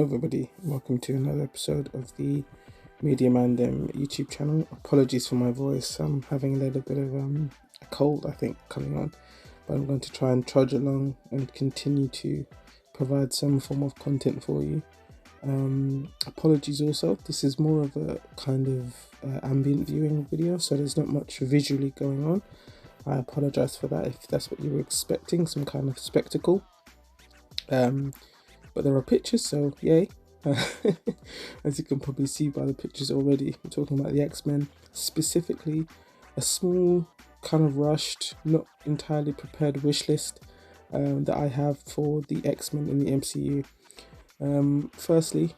Hello everybody, welcome to another episode of the Media Man Them YouTube channel. Apologies for my voice, I'm having a little bit of a cold I think coming on, but I'm going to try and trudge along and continue to provide some form of content for you. Apologies also, this is more of a kind of ambient viewing video, so there's not much visually going on. I apologize for that if that's what you were expecting, some kind of spectacle. But there are pictures, so yay. As you can probably see by the pictures already, we're talking about the X-Men, specifically a small kind of rushed, not entirely prepared wish list that I have for the X-Men in the MCU. Firstly,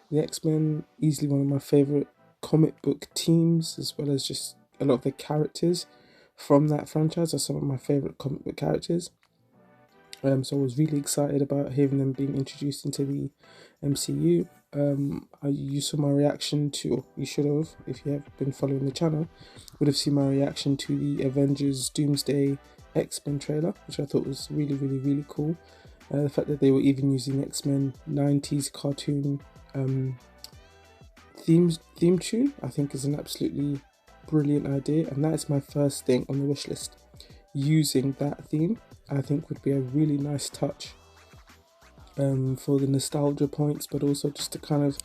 the X-Men, easily one of my favourite comic book teams, as well as just a lot of the characters from that franchise are some of my favourite comic book characters. So I was really excited about hearing them being introduced into the MCU. You saw my reaction to, or you should have, if you have been following the channel, would have seen my reaction to the Avengers Doomsday X-Men trailer, which I thought was really cool. The fact that they were even using X-Men 90s cartoon theme tune, I think is an absolutely brilliant idea, and that is my first thing on the wish list. Using that theme, I think would be a really nice touch for the nostalgia points, but also just to kind of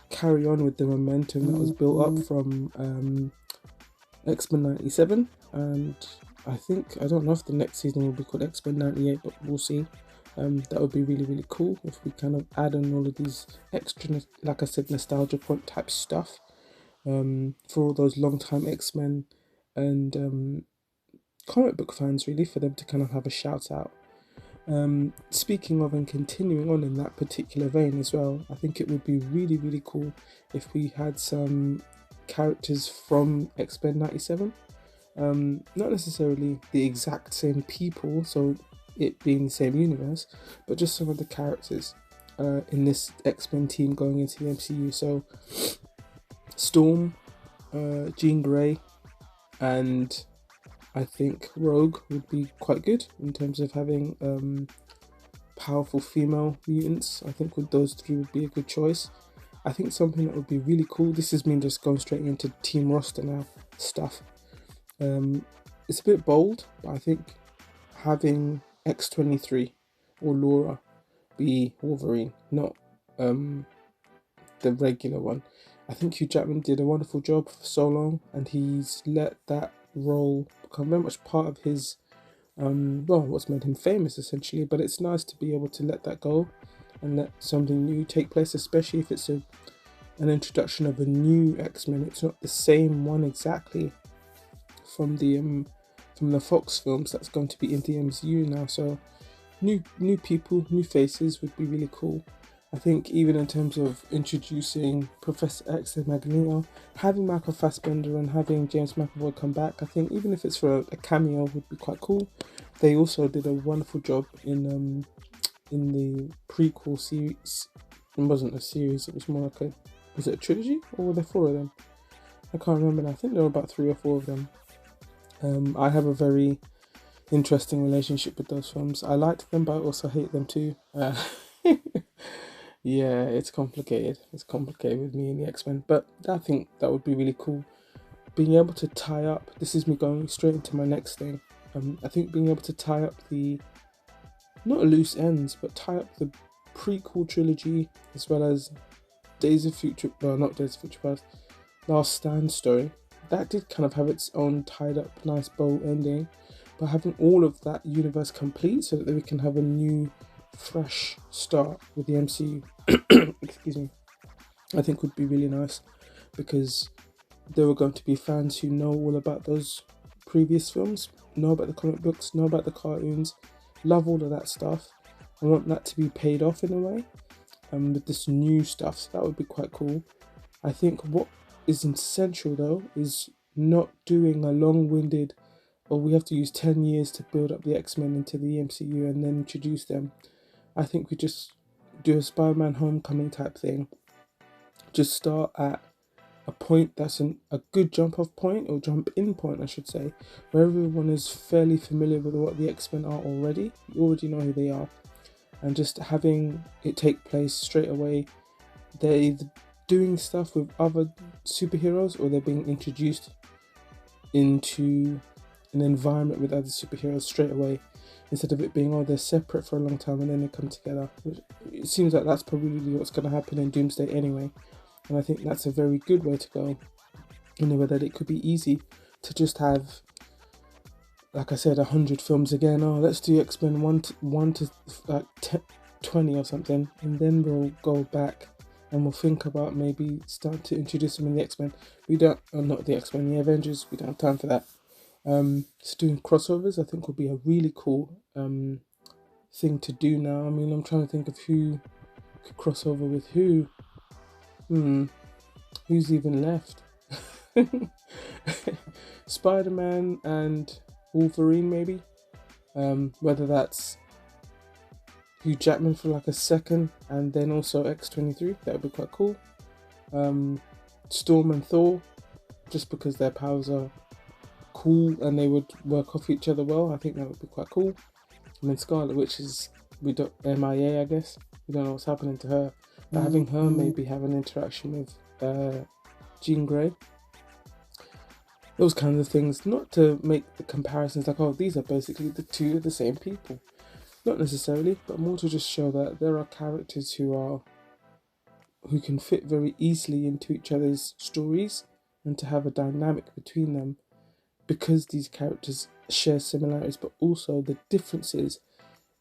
carry on with the momentum that was built up from X-Men 97, and I don't know if the next season will be called X-Men 98, but we'll see. That would be really cool if we kind of add on all of these extra, like I said, nostalgia point type stuff for all those long-time X-Men and comic book fans, really, for them to kind of have a shout out. Speaking of and continuing on in that particular vein as well, I think it would be really cool if we had some characters from X-Men 97. Not necessarily the exact same people, so it being the same universe, but just some of the characters in this X-Men team going into the MCU. So Storm, Jean Grey, and I think Rogue would be quite good in terms of having powerful female mutants. I think with those three would be a good choice. I think something that would be really cool, this is me just going straight into team roster now stuff. It's a bit bold, but I think having X-23 or Laura be Wolverine, not the regular one. I think Hugh Jackman did a wonderful job for so long, and he's let that role become very much part of his what's made him famous essentially. But it's nice to be able to let that go and let something new take place, especially if it's an introduction of a new X-Men. It's not the same one exactly from the Fox films that's going to be in the MCU now. So new people, new faces would be really cool. I think even in terms of introducing Professor X and Magneto, having Michael Fassbender and having James McAvoy come back, I think even if it's for a cameo would be quite cool. They also did a wonderful job in the prequel series. It wasn't a series, it was more like was it a trilogy, or were there 4 of them? I can't remember now. I think there were about 3 or 4 of them. I have a very interesting relationship with those films. I liked them, but I also hate them too. Yeah, it's complicated. It's complicated with me and the X-Men, but I think that would be really cool. Being able to tie up, this is me going straight into my next thing. I think being able to tie up not loose ends, but tie up the prequel trilogy as well as Days of Future, well, not Days of Future Past, Last Stand story. That did kind of have its own tied up, nice bow ending, but having all of that universe complete so that we can have a new, fresh start with the MCU, excuse me, I think would be really nice, because there were going to be fans who know all about those previous films, know about the comic books, know about the cartoons, love all of that stuff. I want that to be paid off in a way with this new stuff, so that would be quite cool. I think what is essential though is not doing a long-winded, or we have to use 10 years to build up the X-Men into the MCU and then introduce them. I think we just do a Spider-Man Homecoming type thing. Just start at a point that's a good jump-off point, or jump-in point I should say, where everyone is fairly familiar with what the X-Men are already. You already know who they are. And just having it take place straight away they're either doing stuff with other superheroes or they're being introduced into an environment with other superheroes straight away, instead of it being, oh, they're separate for a long time and then they come together. It seems like that's probably what's going to happen in Doomsday anyway, and I think that's a very good way to go, in a way that it could be easy to just have, like I said, 100 films again. Oh, let's do X-Men 1 to like 20 or something, and then we'll go back and we'll think about maybe start to introduce them in the X-Men. We don't, not the X-Men, the Avengers, we don't have time for that. So doing crossovers, I think, would be a really cool thing to do now. I mean, I'm trying to think of who could cross over with who. Who's even left? Spider-Man and Wolverine, maybe. Whether that's Hugh Jackman for like a second, and then also X-23, that would be quite cool. Storm and Thor, just because their powers are cool and they would work off each other well. I think that would be quite cool. I mean, Scarlet Witch is MIA, I guess. We don't know what's happening to her, but having her maybe have an interaction with Jean Grey, those kinds of things. Not to make the comparisons like, oh, these are basically the two of the same people. Not necessarily, but more to just show that there are characters who can fit very easily into each other's stories, and to have a dynamic between them, because these characters share similarities, but also the differences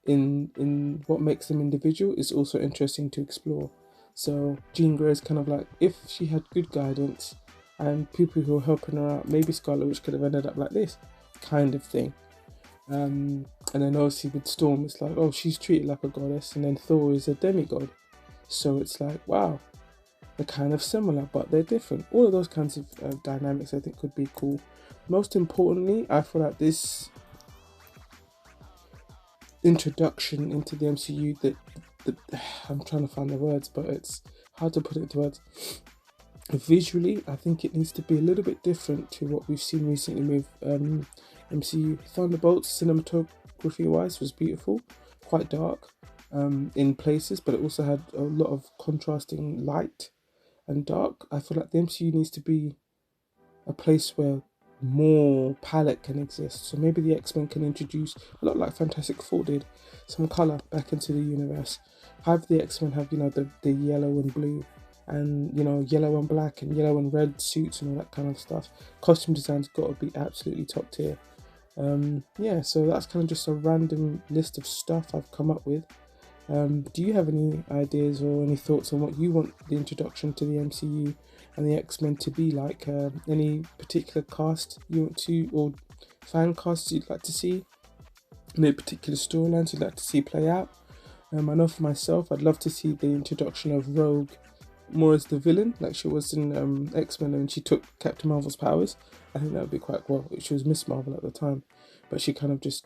in what makes them individual is also interesting to explore. So Jean Grey is kind of like, if she had good guidance and people who were helping her out, maybe Scarlet Witch could have ended up like this kind of thing. And then obviously with Storm, it's like, oh, she's treated like a goddess, and then Thor is a demigod. So it's like, wow, they're kind of similar, but they're different. All of those kinds of dynamics, I think, could be cool. Most importantly, I feel like this introduction into the MCU, that I'm trying to find the words, but it's hard to put it into words. Visually, I think it needs to be a little bit different to what we've seen recently with MCU. Thunderbolts, cinematography-wise, was beautiful, quite dark in places, but it also had a lot of contrasting light and dark. I feel like the MCU needs to be a place where more palette can exist. So maybe the X-Men can introduce, a lot like Fantastic Four did, some colour back into the universe. Have the X-Men have, the yellow and blue, and yellow and black and yellow and red suits and all that kind of stuff. Costume design's got to be absolutely top tier. Yeah, so that's kind of just a random list of stuff I've come up with. Do you have any ideas or any thoughts on what you want the introduction to the MCU and the X-Men to be like? Any particular cast you want to, or fan casts you'd like to see? Any particular storylines you'd like to see play out? I know for myself, I'd love to see the introduction of Rogue more as the villain, like she was in X-Men, and she took Captain Marvel's powers. I think that would be quite well. She was Miss Marvel at the time, but she kind of just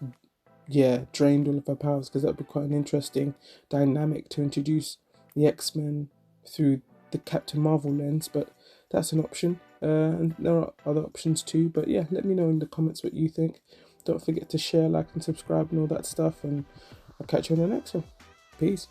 drained all of her powers, because that would be quite an interesting dynamic to introduce the X-Men through the Captain Marvel lens. But that's an option, and there are other options too. But yeah, let me know in the comments what you think. Don't forget to share, like and subscribe and all that stuff, and I'll catch you on the next one. Peace.